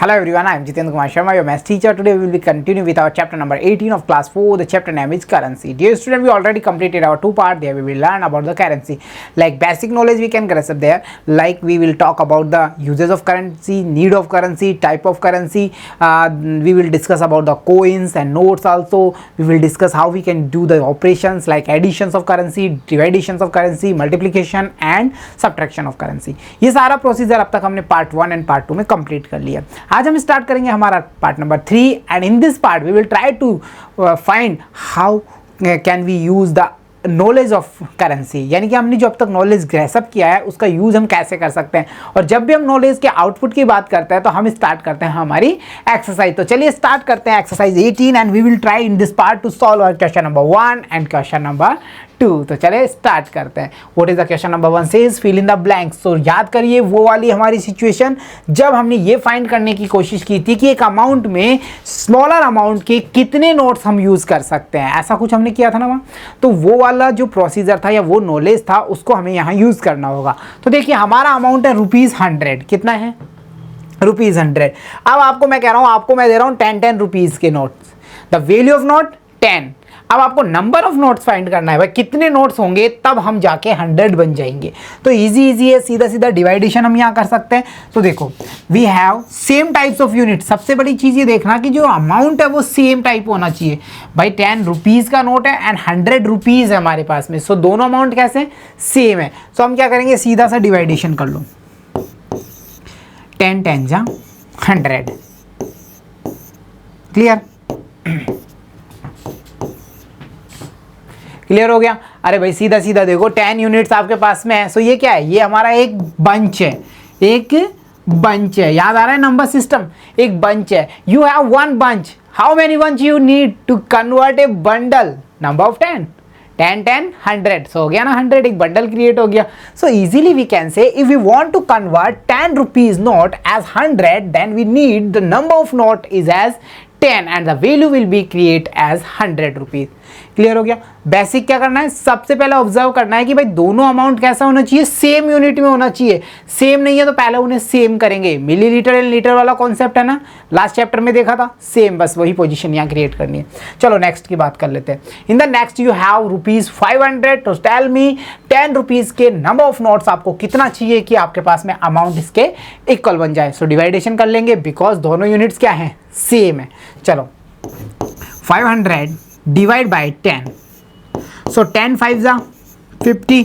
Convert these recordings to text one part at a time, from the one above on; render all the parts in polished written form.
Hello everyone, I am Jitendra Kumar Sharma, your maths teacher. Today we will be continuing with our chapter number 18 of class 4. The chapter name is currency. Dear student, we already completed our two part. There we will learn about the currency. Like basic knowledge we can grasp there. Like we will talk about the uses of currency, need of currency, type of currency. We will discuss about the coins and notes also. We will discuss how we can do the operations like additions of currency, divisions of currency, multiplication and subtraction of currency. ये सारा procedure अब तक हमने part 1 and part 2 में complete कर लिया. आज हम स्टार्ट करेंगे हमारा part number 3 and in this part we will try to find how can we use the knowledge of currency, यानी कि हमने जो अब तक नॉलेज ग्रैसअप किया है उसका यूज हम कैसे कर सकते हैं. और जब भी हम नॉलेज के आउटपुट की बात करते हैं तो हम स्टार्ट करते हैं हमारी एक्सरसाइज. तो चलिए स्टार्ट करते हैं exercise 18 and we will try in this part to solve our question number 1 and question number 2. तो चलिए स्टार्ट करते हैं. What is the question number 1 says fill in the blanks. तो याद करिए वो वाली हमारी सिचुएशन जब हमने ये फाइंड करने की कोशिश की थी कि एक अमाउंट में स्मॉलर अमाउंट के कितने नोट्स हम यूज कर सकते हैं. ऐसा कुछ हमने किया था ना वहाँ. तो वो वाला जो प्रोसीजर था या वो नॉलेज था उसको हमें यहाँ यूज करना होगा. तो देखिए हमारा अमाउंट है ₹100. कितना है? ₹100. अब आपको मैं कह रहा हूँ, आपको मैं दे रहा हूँ 10 रुपीज़ के notes. The value of note 10. अब आपको नंबर ऑफ नोट्स फाइंड करना है भाई, कितने नोट्स होंगे तब हम जाके 100 बन जाएंगे. तो इजी है, सीधा सीधा डिवाइडेशन हम यहाँ कर सकते हैं. तो देखो we have same types of unit. सबसे बड़ी चीज़ ये देखना कि जो अमाउंट है वो सेम टाइप होना चाहिए भाई. 10 रुपीज़ का नोट है एंड 100 रुपीज़ है हमारे पास में. सो दोनों अमाउंट कैसे सेम है. सो हम क्या करेंगे, सीधा सा डिवाइडेशन कर लो. 10 10 जा 100. क्लियर क्लियर हो गया. अरे भाई सीधा सीधा देखो 10 यूनिट्स आपके पास में है. सो ये क्या है, ये हमारा एक बंच है. एक बंच है, याद आ रहा है नंबर सिस्टम. एक बंच है. You have one bunch. How many bunch you need to convert a bundle? Number of 10 10 10 100. So हो गया ना 100. एक बंडल क्रिएट हो गया. So easily we can say if we want to convert 10 rupees note as 100 then we need the number of note is as 10 and the value will be create as 100 rupees. Clear हो गया. Basic क्या करना है, सबसे पहले observe करना है कि भाई दोनों अमाउंट कैसा होना चाहिए, सेम यूनिट में होना चाहिए. सेम नहीं है तो पहले उन्हें सेम करेंगे. मिलीलीटर एंड लीटर वाला कॉन्सेप्ट है ना, लास्ट चैप्टर में देखा था. सेम, बस वही पोजीशन यहाँ क्रिएट करनी है. चलो नेक्स्ट की बात कर लेते हैं. In the next you have ₹500. तो टेल मी 10 रुपीज के नंबर ऑफ नोट्स आपको कितना चाहिए कि आपके पास में अमाउंट इसके इक्वल बन जाए. सो डिवाइडेशन कर लेंगे बिकॉज दोनों यूनिट्स क्या है, सेम है. चलो 500 divide by 10. So 10 5s are 50.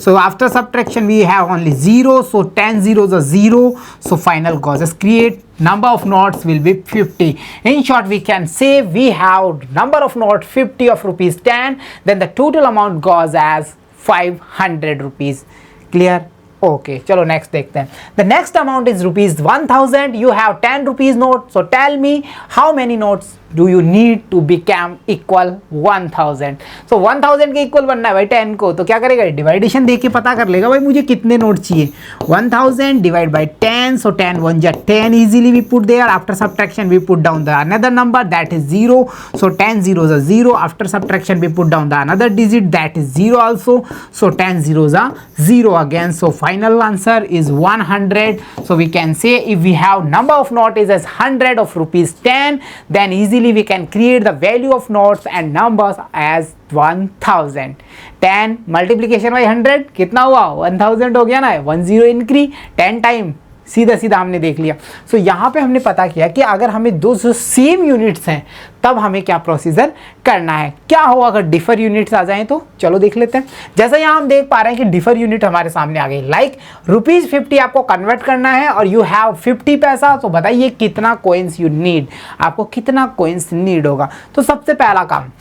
So after subtraction we have only 0. So 10 zeros are 0. So final causes create number of notes will be 50. In short we can say we have number of note 50 of ₹10. Then the total amount goes as 500 rupees. Clear? Okay चलो next देखते हैं. The next amount is ₹1000. You have 10 rupees note. So tell me how many notes do you need to become equal 1000. So 1000 के equal बनना है भाई 10 को. तो क्या करेगा, डिवाइडेशन देख के पता कर लेगा भाई मुझे कितने नोट चाहिए. 1000 डिवाइड बाई 10. सो 10 1 जा 10. Easily we put there. After subtraction we put down the another number that is 0. So 10 zeros are 0. After subtraction we put down the another digit that is 0 also. So 10 zeros are 0 again. So final answer is 100. So we can say if we have number of note is as 100 of ₹10, then easily we can create the value of notes and numbers as 1000. 10 multiplication by 100 कितना हुआ, 1000 हो गया ना. 10 इंक्री 10 time सीधा सीधा हमने देख लिया. सो यहाँ पे हमने पता किया कि अगर हमें दो सेम यूनिट्स हैं तब हमें क्या प्रोसीजर करना है. क्या हो अगर डिफर यूनिट्स आ जाएं तो चलो देख लेते हैं. जैसा यहाँ हम देख पा रहे हैं कि डिफर यूनिट हमारे सामने आ गई. लाइक ₹50 आपको कन्वर्ट करना है और यू हैव 50 पैसा. तो बताइए कितना कोइंस यू नीड, आपको कितना कोइंस नीड होगा. तो सबसे पहला काम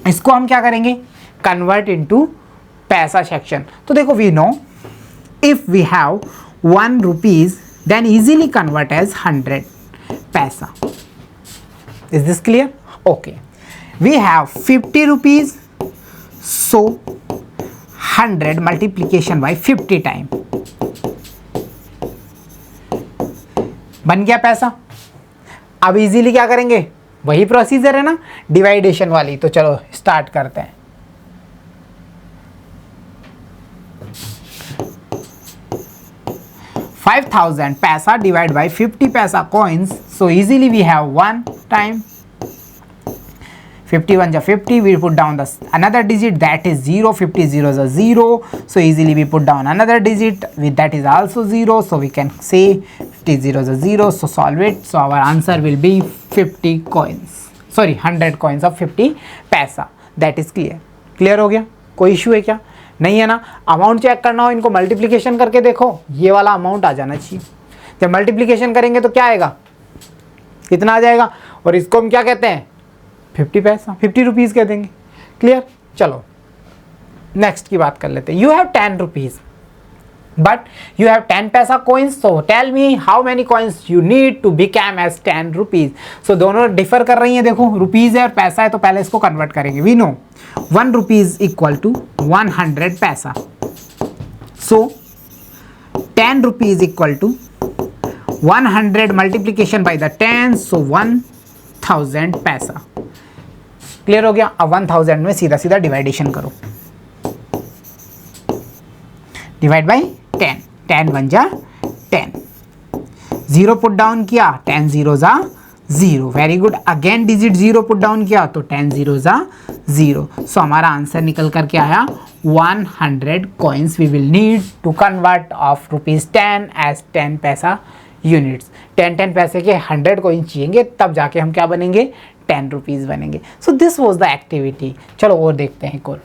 इसको हम क्या करेंगे, कन्वर्ट इनटू पैसा सेक्शन. तो देखो we know if we have 1 rupees then easily convert as 100 paisa. Is this clear? Okay. We have 50 rupees. So 100 multiplication by 50 time. बन गया पैसा. अब इजीली क्या करेंगे, वही प्रोसीजर है ना डिवाइडेशन वाली. तो चलो स्टार्ट करते हैं. 5000 पैसा डिवाइड बाई 50 पैसा coins. So easily we have 1 time 51 ja 50, we put down another digit, that is 0. 50 zeros are 0, so easily we put down another digit with that is also 0, so we can say 50 zeros are 0. So solve it. So our answer will be 50 coins, sorry 100 coins of 50 पैसा. That is clear हो गया? कोई issue है क्या? नहीं है ना. Amount check करना हो, इनको मल्टीप्लिकेशन करके देखो, ये वाला अमाउंट आ जाना चाहिए. जब मल्टीप्लिकेशन करेंगे तो क्या आएगा, कितना आ जाएगा, और इसको हम क्या कहते हैं, 50 पैसा, 50 रुपीज़ कह देंगे. क्लियर? चलो नेक्स्ट की बात कर लेते हैं. You have 10 rupees but you have 10 पैसा coins. So tell me how many coins you need to become as 10 rupees. So दोनों डिफर कर रही हैं. देखो रुपीज़ है और पैसा है, तो पहले इसको कन्वर्ट करेंगे. We know 1 rupees equal to 100 paisa. So 10 rupees equal to 100 multiplication by the 10, so 1000 paisa. Clear हो गया? अब 1000 में सीधा सीधा डिवाइडेशन करो. डिवाइड बाई 10, 10 1 जा 10, 0 पुट डाउन किया, 10 0 जा 0. Very good. Again digit 0 put down किया तो 10 0 जा 0. सो हमारा आंसर निकल करके आया 100 coins we will need to convert of ₹10 as 10 पैसा यूनिट्स. 10 पैसे के 100 coins चाहिए, तब जाके हम क्या बनेंगे, 10 रुपीज़ बनेंगे. So this was the activity. चलो और देखते हैं एक और.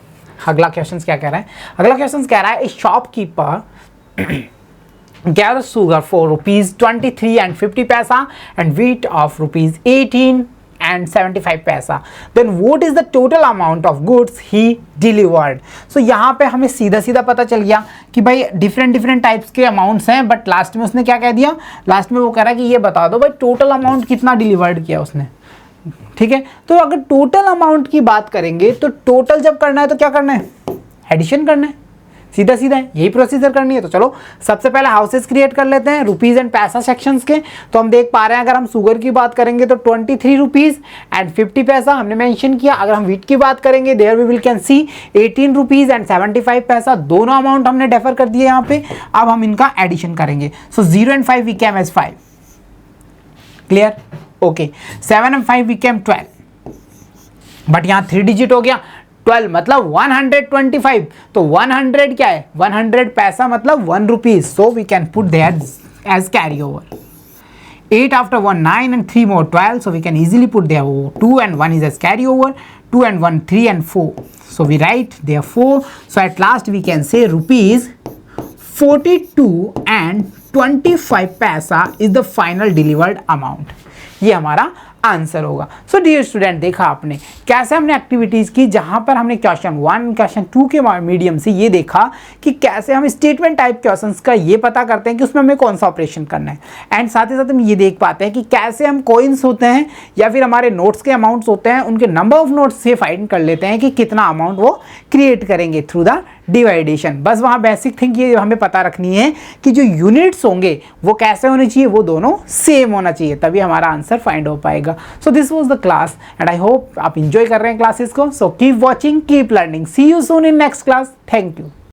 अगला क्वेश्चन क्या कह रहा है? अगला क्वेश्चन कह रहा है, ए shopkeeper gathers sugar for ₹23 and 50 पैसा and wheat of ₹18 and 75 पैसा. Then what is the total amount of goods he delivered? So यहाँ पे हमें सीधा सीधा पता चल गया कि भाई डिफरेंट टाइप्स के अमाउंट्स हैं, बट लास्ट में उसने क्या कह दिया, लास्ट में वो कह रहा है कि ये बता दो भाई टोटल अमाउंट कितना डिलीवर्ड किया उसने. ठीक है, तो अगर टोटल अमाउंट की बात करेंगे तो टोटल जब करना है तो क्या करना है, एडिशन करना है. सीधा सीधा है, यही प्रोसीजर करनी है. तो चलो सबसे पहले हाउसेस क्रिएट कर लेते हैं रुपीज़ एंड पैसा सेक्शंस के. तो हम देख पा रहे हैं, अगर हम शुगर की बात करेंगे तो 23 रुपीज़ एंड 50 पैसा हमने मेंशन किया. अगर हम व्हीट की बात करेंगे there we will can see 18 rupees and 75 paisa. दोनों अमाउंट हमने डेफर कर दिए यहाँ पे. अब हम इनका एडिशन करेंगे. So 0 and 5 we came as 5. Clear? Okay. 7 and 5 we came 12, but यहाँ 3 डिजिट हो गया. 12 मतलब 125. तो 100 क्या है, 100 पैसा मतलब 1 rupees. So we can put there as carry over. 8 after 1 9 and 3 more 12. So we can easily put there 2 and 1 is as carry over. 2 and 1 3 and 4. So we write there 4. So at last we can say rupees 42 and 25 पैसा is the final delivered amount. ये हमारा answer होगा. So dear student, देखा आपने कैसे हमने activities की, जहाँ पर हमने क्वेश्चन 1 क्वेश्चन 2 के मीडियम से ये देखा कि कैसे हम स्टेटमेंट टाइप क्वेश्चंस का ये पता करते हैं कि उसमें हमें कौन सा ऑपरेशन करना है. एंड साथ ही साथ हम ये देख पाते हैं कि कैसे हम कॉइन्स होते हैं या फिर हमारे नोट्स के अमाउंट्स होते हैं, उनके नंबर ऑफ नोट्स से फाइंड कर लेते हैं कि कितना अमाउंट वो क्रिएट करेंगे थ्रू द डिवाइडेशन. बस वहाँ बेसिक थिंग ये हमें पता रखनी है कि जो यूनिट्स होंगे वो कैसे होने चाहिए, वो दोनों सेम होना चाहिए, तभी हमारा आंसर फाइंड हो पाएगा. So this was the class and I hope आप इंजॉय कर रहे हैं क्लासेस को. So keep watching, keep learning. See you soon in next class. Thank you.